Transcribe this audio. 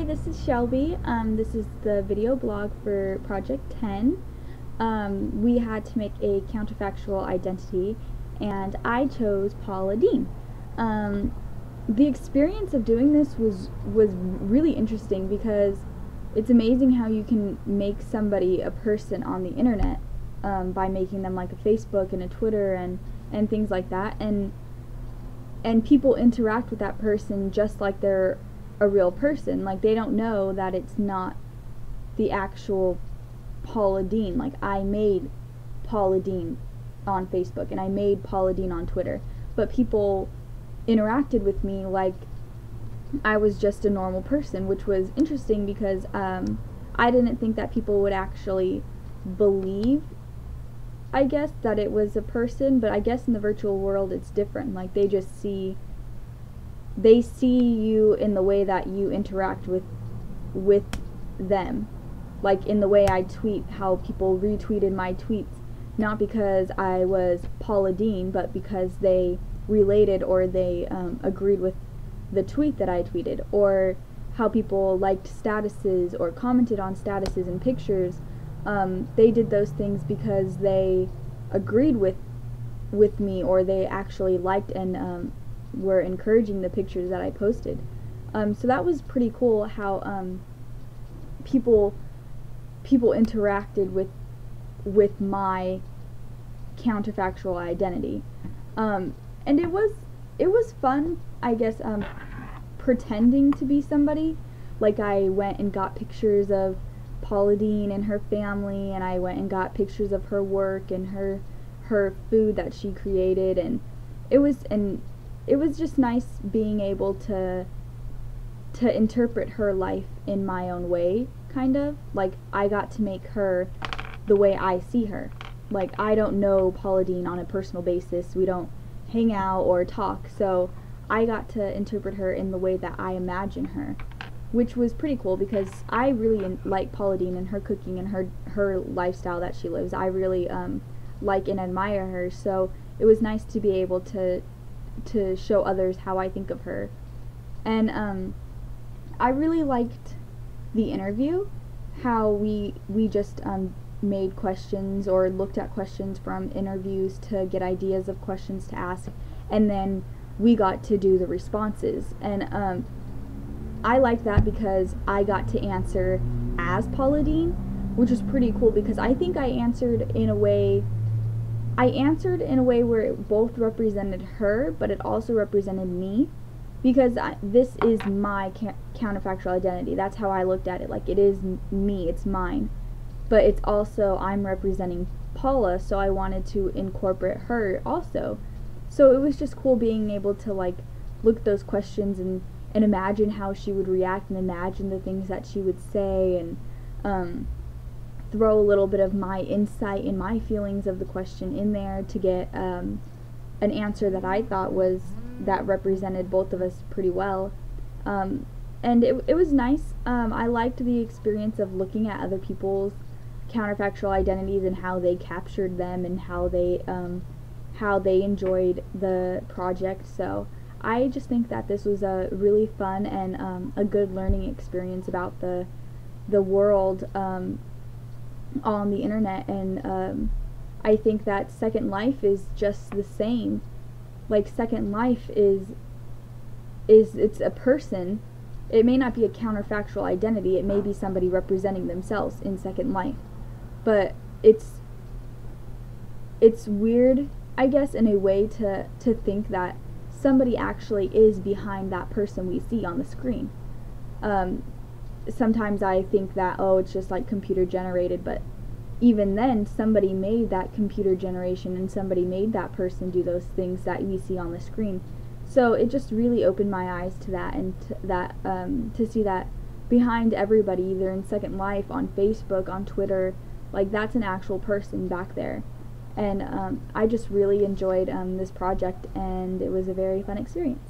Hi, this is Shelby. This is the video blog for Project 10. We had to make a counterfactual identity, and I chose Paula Deen. The experience of doing this was really interesting because it's amazing how you can make somebody a person on the internet by making them like a Facebook and a Twitter and things like that, and people interact with that person just like they're a real person. Like, they don't know that it's not the actual Paula Deen. Like, I made Paula Deen on Facebook and I made Paula Deen on Twitter, but people interacted with me like I was just a normal person, which was interesting because I didn't think that people would actually believe, I guess, that it was a person, but I guess in the virtual world it's different. Like, they just see you in the way that you interact with them. Like, in the way I tweet, how people retweeted my tweets, not because I was Paula Deen, but because they related or they agreed with the tweet that I tweeted, or how people liked statuses or commented on statuses and pictures. They did those things because they agreed with me, or they actually liked and were encouraging the pictures that I posted. So that was pretty cool how people interacted with my counterfactual identity, and it was fun, I guess, pretending to be somebody. Like, I went and got pictures of Paula Deen and her family, and I went and got pictures of her work and her food that she created, and it was just nice being able to interpret her life in my own way, kind of. Like, I got to make her the way I see her. Like, I don't know Paula Deen on a personal basis. We don't hang out or talk, so I got to interpret her in the way that I imagine her, which was pretty cool because I really like Paula Deen and her cooking and her lifestyle that she lives. I really like and admire her, so it was nice to be able to show others how I think of her. And I really liked the interview, how we just made questions or looked at questions from interviews to get ideas of questions to ask, and then we got to do the responses. And I liked that because I got to answer as Paula Deen, which was pretty cool because I think I answered in a way where it both represented her, but it also represented me, because this is my counterfactual identity. That's how I looked at it. Like, it is me, it's mine, but it's also, I'm representing Paula, so I wanted to incorporate her also. So it was just cool being able to, like, look at those questions and imagine how she would react and imagine the things that she would say, and throw a little bit of my insight and my feelings of the question in there to get an answer that I thought that represented both of us pretty well. And it was nice. I liked the experience of looking at other people's counterfactual identities and how they captured them and how they enjoyed the project. So I just think that this was a really fun and a good learning experience about the world on the internet. And I think that Second Life is just the same. Like, Second Life it's a person. It may not be a counterfactual identity. It may be somebody representing themselves in Second Life, but it's weird, I guess, in a way to think that somebody actually is behind that person we see on the screen. Sometimes I think that, oh, it's just like computer generated, but even then, somebody made that computer generation and somebody made that person do those things that we see on the screen. So it just really opened my eyes to that, and to see that behind everybody, either in Second Life, on Facebook, on Twitter, like, that's an actual person back there. And I just really enjoyed this project, and it was a very fun experience.